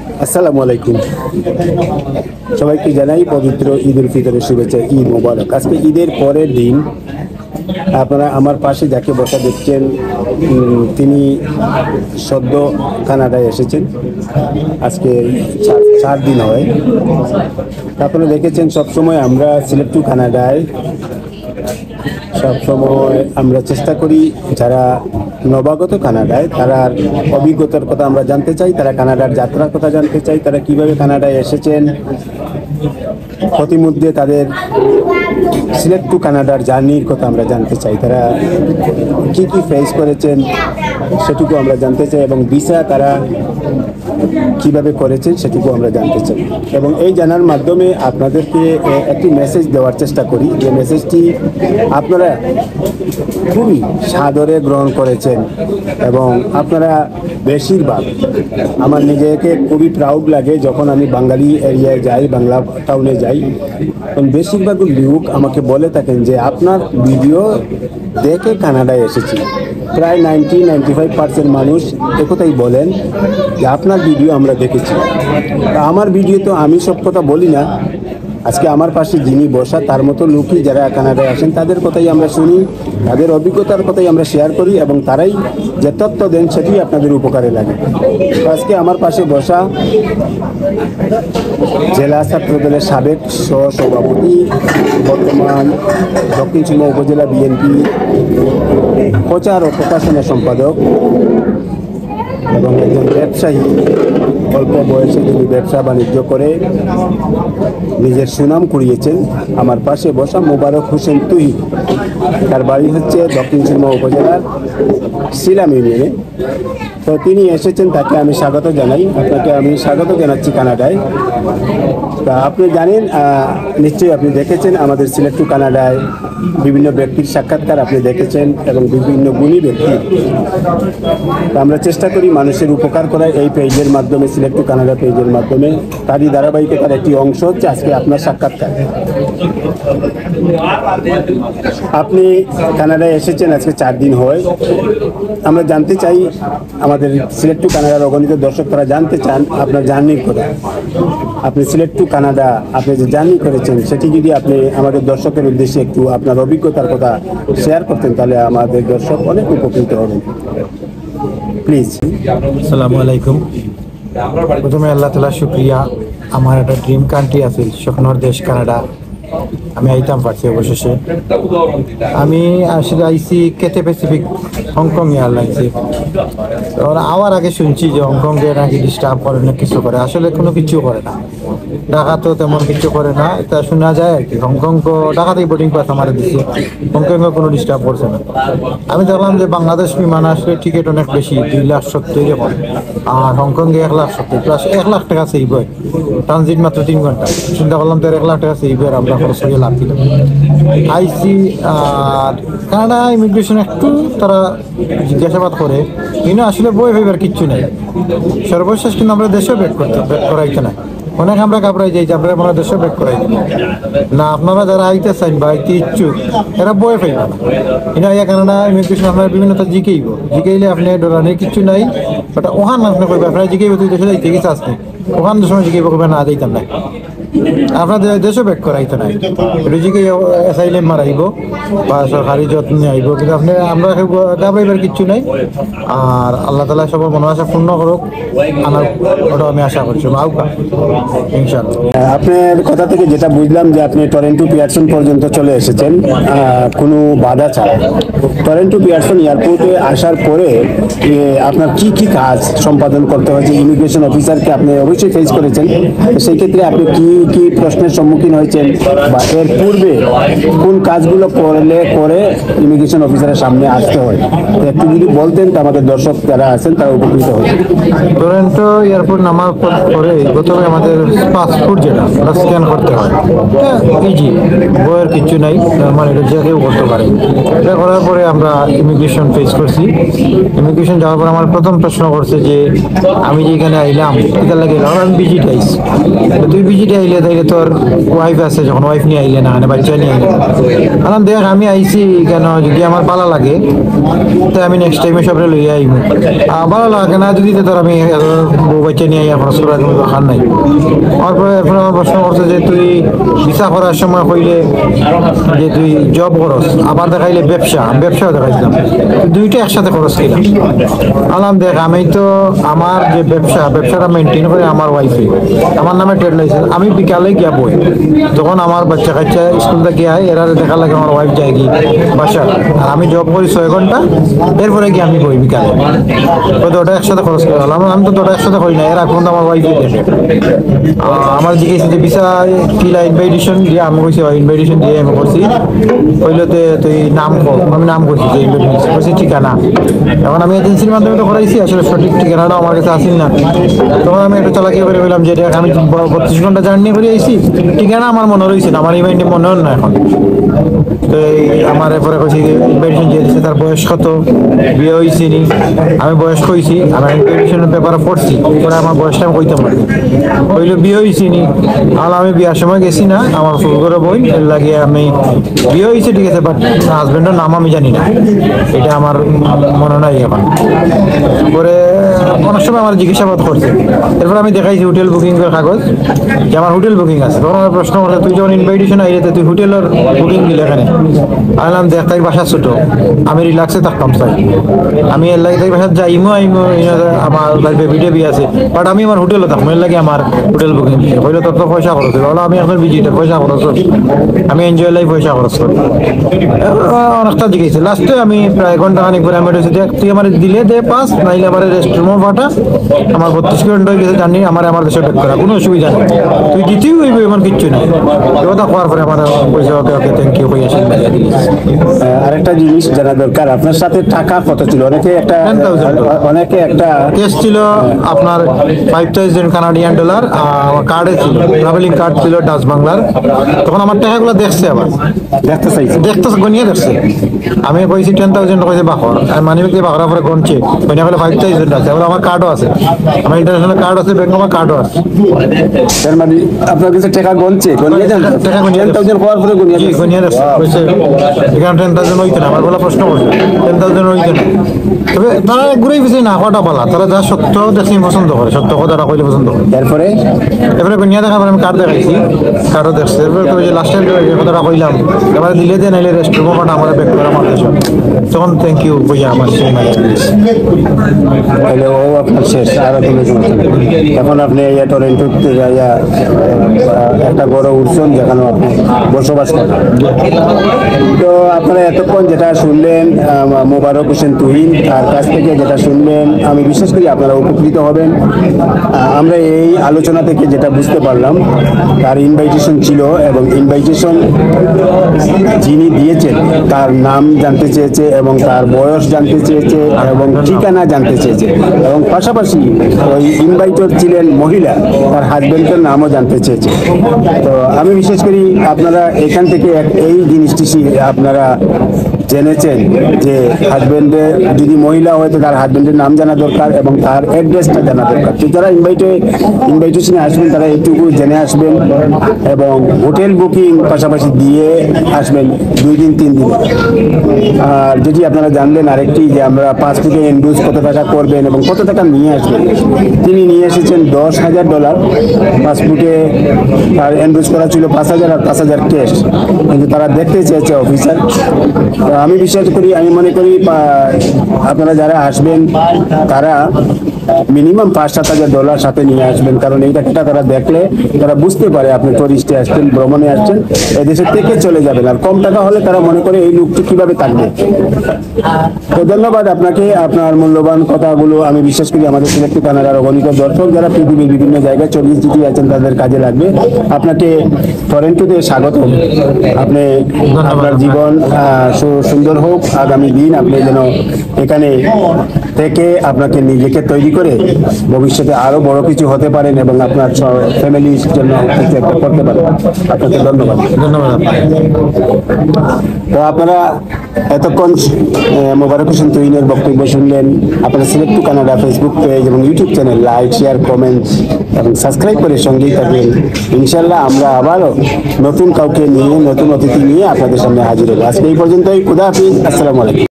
আসসালামু আলাইকুম। সবাইকে জানাই পবিত্র ঈদ উল ফিতরের শুভেচ্ছা, ঈদ মোবারক। আজকে ঈদের পরের দিন আপনারা আমার পাশে যাকে বসা দেখছেন, তিনি সদ্য কানাডায় এসেছেন। আজকে 4 দিন হয়। আপনারা দেখেছেন সবসময় আমরা সিলেক্ট টু কানাডায় সবসময় আমরা চেষ্টা করি যারা নবাগত কানাডায় তার অভিজ্ঞতার কথা আমরা জানতে চাই, তারা কানাডার যাত্রার কথা জানতে চাই, তারা কিভাবে কানাডায় এসেছেন, প্রতিমধ্যে তাদের সিলেক্ট টু কানাডার জার্নির কথা আমরা জানতে চাই, তারা কি কি ফেস করেছেন সেটুকু আমরা জানতে চাই, এবং ভিসা তারা কিভাবে করেছেন সেটুকু আমরা জানতে চাই। এবং এই জানার মাধ্যমে আপনাদেরকে একটি মেসেজ দেওয়ার চেষ্টা করি, যে মেসেজটি আপনারা খুবই সাদরে গ্রহণ করেছেন এবং আপনারা বেশিরভাগ, আমার নিজেকে খুবই প্রাউড লাগে যখন আমি বাঙালি এরিয়ায় যাই, বাংলা টাউনে যাই, তখন বেশিরভাগ লোক আমাকে বলে থাকেন যে আপনার ভিডিও দেখে কানাডায় এসেছি। প্রায় 90-95% মানুষ একথাই বলেন যে আপনার ভিডিও আমরা দেখেছি। আমার ভিডিও তো আমি সব কথা বলি না। আজকে আমার পাশে যিনি বসা, তার মতো লোকই যারা কানাডায় আসেন তাদের কথাই আমরা শুনি, তাদের অভিজ্ঞতার কথাই আমরা শেয়ার করি, এবং তারাই যে তথ্য দেন সেটি আপনাদের উপকারে লাগে। আজকে আমার পাশে বসা জেলা ছাত্রদলের সাবেক সহসভাপতি, বর্তমান দক্ষিণ সুরমা উপজেলা বিএনপি প্রচার ও প্রকাশনের সম্পাদক এবং একজন ব্যবসায়ী, অল্প বয়সে তিনি ব্যবসা বাণিজ্য করে নিজের সুনাম কুড়িয়েছেন, আমার পাশে বসা মোবারক হোসেন তুহিন। তার বাড়ি হচ্ছে দক্ষিণ সুরমা উপজেলার সিলাম ইউনিয়নে। তো তিনি এসেছেন, তাকে আমি স্বাগত জানাই। আপনাকে আমি স্বাগত জানাচ্ছি কানাডায়। তা আপনি জানেন, নিশ্চয়ই আপনি দেখেছেন আমাদের সিলেক্ট টু কানাডায় বিভিন্ন ব্যক্তির সাক্ষাৎকার আপনি দেখেছেন, এবং বিভিন্ন গুণী ব্যক্তি। আমরা চেষ্টা করি মানুষের উপকার করা এই পেজের মাধ্যমে, সিলেক্ট টু কানাডা পেজের মাধ্যমে। তারই ধারাবাহিকতার একটি অংশ হচ্ছে আজকে আপনার সাক্ষাৎকার। আপনি কানাডায় এসেছেন আজকে 4 দিন হয়। আমরা জানতে চাই, আমাদের সিলেক্ট টু কানাডার অগণিত দর্শক তারা জানতে চান আপনার জার্নির কথা। আপনি সিলেক্ট টু কানাডা আপনি যে জার্নি করেছেন সেটি যদি আপনি আমাদের দর্শকের উদ্দেশ্যে একটু আপনার অভিজ্ঞতার কথা শেয়ার করতেন, তাহলে আমাদের দর্শক অনেক উপকৃত হবেন। প্লিজ। আসসালামু আলাইকুম। প্রথমে আল্লাহ তাআলা শুকরিয়া। আমার একটা ড্রিম কান্ট্রি আছে, স্বপ্নর দেশ কানাডা। আমি আইতাম পারছি অবশেষে। আমি আসলে আইসি কেথে প্যাসিফিক হংকং এয়ারলাইন্সে। ওরা আওয়ার আগে শুনছি যে হংকংয়ে নাকি ডিস্টার্ব করে না, কিছু করে, আসলে কোনো কিছু করে না। ঢাকা তো তেমন কিছু করে না, এটা শোনা যায় আর কি। হংকং ঢাকাতেই বোর্ডিং পাস আমার দিচ্ছে, হংকংয়ে কোনো ডিস্টার্ব করছে না। আমি দেখলাম যে বাংলাদেশ বিমান আসলে টিকিট অনেক বেশি, 2,70,000 এরকম, আর হংকংয়ে 1,70,000, প্লাস 1,00,000 টাকা সেভ হয়। ট্রানজিট মাত্র 3 ঘন্টা। চিন্তা করলাম তো 1,00,000 টাকা সেভ হয়, আমরা খরচ করে লাভ দিলাম। আইসি আর কানাডা ইমিগ্রেশন একটু তারা জিজ্ঞাসাবাদ করে, কিন্তু আসলে বই ভাইবার কিচ্ছু নেই। সর্বশেষ কিন্তু আমরা দেশেও ব্যাক করাইতে না। অনেক আমরা কাপড়াই যাই, আমরা মনে দেশেও ব্যাক করাই না। আপনারা যারা আইতে চান বা আইতে ইচ্ছুক, এরা বয়ে পাইব না। কিন্তু আইয়া কানাডা ইমিগ্রেশন আপনার বিভিন্নতা জিকাইলে আপনি ডরানির কিচ্ছু নাই। বাট ওখান আপনি করবে, আপনারা জিকাইব তুই দেশে যাইতে গেছে আসনি, ওখান সময় জিকাইব করবে না যাইতাম না। আপনাদের দেশও ব্যাক করাইতে নাই, রুজিকে অ্যাসাইলেম মারাইব বা সরকারি যত্ন আইব, কিন্তু আপনি আমরা ঘাবড়াইবার কিচ্ছু নাই। আর আল্লাহ তাআলা সবার মনোবাসা পূর্ণ করুক, আমার ওটা আমি আশা করছি। আউকা ইনশাআল্লাহ। আপনার কথা থেকে যেটা বুঝলাম যে আপনি টরেন্টো পিয়ারসন পর্যন্ত চলে এসেছেন কোনো বাধা ছাড়া। টরেন্টো পিয়ারসন এয়ারপোর্টে আসার পরে আপনার কি কি কাজ সম্পাদন করতে হয়েছে? ইমিগ্রেশন অফিসারকে আপনি অবশ্যই ফেস করেছেন, সেই ক্ষেত্রে আপনি কি কি প্রশ্নের সম্মুখীন হয়েছেন, বা এর পূর্বে কোন কাজগুলো করে ইমিগ্রেশন অফিসারের সামনে আসতে হয়, একটু যদি বলতেন তো আমাদের দর্শক যারা আছেন তারা উপকৃত হতেন। টরেন্টো এয়ারপোর্ট নামার পরে প্রথমে আমাদের পাসপোর্ট যেটা ওটা স্ক্যান করতে হয়, ইজি, বইয়ের কিচ্ছু নাই, নর্মাল, এটা যে কেউ করতে পারে। এটা করার পরে আমরা ইমিগ্রেশন ফেস করছি। ইমিগ্রেশন যাওয়ার পর আমার প্রথম প্রশ্ন করছে যে আমি যেখানে আইলাম এটা লাগে, আমি ভিজিট আইছি, তুই ভিজিট আইলে তাইলে তোর ওয়াইফ আছে, যখন ওয়াইফ নিয়ে আইলে না মানে বাচ্চা নিয়ে আইলে আলাম দেখ আমি আইছি কেন, যদি আমার ভালো লাগে তো আমি নেক্সট টাইমে সবরে লইয়া আইব, ভালো লাগে না যদি তোর আমি বউ বাচ্চা নিয়ে আইয়া খরচ করার কোনো দরকার নাই। এরপরে আমার প্রশ্ন করছে যে তুই ভিসা করার সময় কইলে যে তুই জব করস, আবার দেখাইলে ব্যবসাও দেখাইছিলাম, দুইটা একসাথে খরচ ছিলাম। আলাম দেখ আমি তো আমার যে ব্যবসাটা মেনটেন করে আমার ওয়াইফে, আমার নামে ট্রেড লাইসেন্স, আমি বিকালে গিয়া বই, যখন আমার বাচ্চা কাচ্চা স্কুল থেকে আয় এরা দেখা লাগে আমার ওয়াইফ যায় কি বাসা, আর আমি জব করি 6 ঘন্টা, এরপরে গিয়ে আমি বই বিকালে, ওই দুটো একসাথে খরচ করে গেলাম। আমি তো দুটো একসাথে করি না, এরা এখন আমার ওয়াইফে দেখে আমার জিজ্ঞেস যে ভিসা কিলা ইনভাইটেশন দিয়ে, আমি কইছি ইনভাইটেশন দিয়ে আমি করছি, কইলতে তুই নাম কর, আমি নাম করছি যে ইনভাইটেশন কইছি ঠিকানা, এখন আমি এজেন্সির মাধ্যমে তো করাইছি, আসলে সঠিক ঠিকানাটাও আমার কাছে আসেন না, তখন আমি একটু চালাকি করে বললাম যে এটা আমি 32 ঘন্টা জার্নি করে আইছি, ঠিকানা আমার মনে রয়েছে না, আমার ইভেন্টে মনে হন না এখন। তো আমার এরপরে কইছি ইনভাইটেশন দিয়ে দিচ্ছে, তার বয়স কত, বিয়ে হয়েছে নি, আমি বয়স কইছি, আমার ইনভাইটেশনের পেপারে পড়ছি, পরে আমার বয়সটা আমি কইতাম পারি, কইলো বিয়ে হয়েছে নি, আর আমি বিয়ার সময় গেছি না, আমার ফুল করে বই এর লাগে আমি বিয়ে হয়েছে ঠিক আছে, বাট হাজবেন্ডের নাম আমি জানি না, এটা আমার মনে নাই এখন। পরে অনেক সময় আমার জিজ্ঞাসাবাদ করছে, এরপর আমি দেখাইছি হোটেল বুকিং এর কাগজ যে আমার হোটেল বুকিং আছে, তখন আমার প্রশ্ন করছে তুই যখন ইনভাইটেশন আইলে তুই হোটেলের বুকিং দিলে এখানে, আইলাম দেখ তাই বাসা ছোট, আমি রিল্যাক্সে থাকতাম চাই, আমি এর লাগে তাই বাসা যাইমো আইমো, আমার লাইফে ভিডিও বি আছে, বাট আমি আমার হোটেলে থাকবো, এর লাগে আমার হোটেল বুকিং দিলে, হইলে তোর তো পয়সা খরচ হলো, আমি এখন ভিজিটার পয়সা খরচ করি, আমি এনজয় লাইফ পয়সা খরচ করি, অনেকটা জিজ্ঞেস লাস্টে আমি প্রায় ঘন্টা খানিক পরে আমি দেখ তুই আমার দিলে দে পাস, নাইলে আমার রেস্টরুমও ফাটা, আমার 32 ঘন্টা হয়ে গেছে জানি, আমার দেশে ব্যাক করা কোনো অসুবিধা নেই, তুই দিতেই হইবে এমন কিচ্ছু নেই। কথা কোয়ার পরে আমার পয়সা ওকে থ্যাংক ইউ হয়ে আসেন। আরেকটা জিনিস জানা দরকার, আপনার সাথে টাকা কত ছিল? অনেকে একটা কেস ছিল আপনার 5000 কানাডিয়ান ডলার, আমার কার্ডে ছিল, ট্রাভেলিং কার্ড ছিল ডাচ বাংলার, তখন আমার টাকাগুলো দেখছে, আবার দেখতে গনিয়ে দেখছে, আমি কইছি 10,000 কইছে বাকর, আর মানি ব্যাগ দিয়ে বাকরার পরে গনছে, কইনা বলে 5000 আছে, বলে আমার কার্ডও আছে, আমার ইন্টারন্যাশনাল কার্ড আছে, ব্যাংক আমার কার্ডও আছে। তার মানে আপনার কাছে টাকা গনছে, গনিয়ে দেন, টাকা গনিয়ে 10,000 হওয়ার পরে গনিয়ে দেখছে, কইছে এখানে 10,000 হইতো না, আমার বলা প্রশ্ন করছে 10,000 হইতো না, তবে তারা ঘুরেই ফিসে না হওয়াটা বলা, তারা যা সত্য দেখছি পছন্দ করে, সত্য কথাটা কইলে পছন্দ করে। এরপরে গনিয়া দেখার পরে আমি কার্ড দেখাইছি, কার্ডও দেখছে, এরপরে কই লাস্ট টাইম যে কথাটা কইলাম এবারে দিলে দিয়ে নাইলে রেস্টুরেন্ট পাটা আমার ব্যাক করে আমার দেশ, তখন থ্যাংক ইউ কইয়া আমার সেই মানে তাহলে ও আপনার শেষ, আর কোনো সমস্যা নেই। এখন আপনি টরেন্টোতে যাইয়া একটা বড় উৎসব যেখানে আপনি বসবাস করেন। তো আপনারা এতক্ষণ যেটা শুনলেন মোবারক হোসেন তুহিন তার কাছ থেকে যেটা শুনলেন, আমি বিশেষ করি আপনারা উপকৃত হবেন। আমরা এই আলোচনা থেকে যেটা বুঝতে পারলাম, তার ইনভাইটেশন ছিল এবং ইনভাইটেশন যিনি দিয়েছেন তার নাম জানতে চেয়েছে এবং তার বয়স জানতে চেয়েছে এবং ঠিকানা জানতে চেয়েছে, এবং পাশাপাশি ওই ইনভাইটর ছিলেন মহিলা, তার হাজবেন্ডের নামও জানতে চেয়েছে। তো আমি বিশেষ করি আপনারা এখান থেকে এই জিনিসটি আপনারা জেনেছেন যে হাজবেন্ডের যদি মহিলা হয় তো তার হাজবেন্ডের নাম জানা দরকার এবং তার অ্যাড্রেসটা জানা দরকার। তো যারা ইনভাইটেশনে আসবেন তারা এইটুকু জেনে আসবেন এবং হোটেল বুকিং পাশাপাশি দিয়ে আসবেন 2 দিন 3 দিন। আর যদি আপনারা জানলেন আরেকটি যে আমরা পাসপোর্টে এন্ডুজ কত টাকা করবেন এবং কত টাকা নিয়ে আসবেন, তিনি নিয়ে এসেছেন $10,000 পাসপোর্টে, তার এন্ডুজ করা ছিল 5,000 আর 5,000 ক্যাশ, কিন্তু তারা দেখতে চেয়েছে অফিসার। আমি বিশ্বাস করি, আমি মনে করি আপনারা যারা আসবেন তারা মিনিমাম $5,000-7,000 সাথে নিয়ে আসবেন, কারণ এই টাকাটা তারা দেখলে তারা বুঝতে পারে আপনি টুরিস্টে আসছেন, ভ্রমণে আসছেন, এদেশের থেকে চলে যাবেন। আর কম টাকা হলে তারা মনে করে এই লোকটি কিভাবে থাকবে। তো ধন্যবাদ আপনাকে, আপনার মূল্যবান কথাগুলো আমি বিশ্বাস করি আমাদের সিলেক্ট কানাডার অগণিত দর্শক যারা পৃথিবীর বিভিন্ন জায়গায় চল্লিশ চিঠি আছেন তাদের কাজে লাগবে। আপনাকে টরেন্টোতে স্বাগত। আপনি আপনার জীবন সুন্দর হোক, আগামী দিন আপনি যেন এখানে থেকে আপনাকে নিজেকে তৈরি করে ভবিষ্যতে আরো বড় কিছু হতে পারেন এবং আপনার ফ্যামিলির জন্য কিছু একটা করতে পারেন। আপনাকে ধন্যবাদ। ধন্যবাদ। তো আপনারা এতক্ষণ মোবারক হোসেন তুহিনের বক্তব্য শুনলেন। আপনারা select to Canada Facebook page এবং YouTube channel like, share, comment এবং সাবস্ক্রাইব করে সঙ্গেই থাকবেন। ইনশাল্লাহ আমরা আবারও নতুন কাউকে নিয়ে, নতুন অতিথি নিয়ে আপনাদের সামনে হাজির হবো। আজকে এই পর্যন্তই। খুদা হাফিজ। আসসালামু আলাইকুম।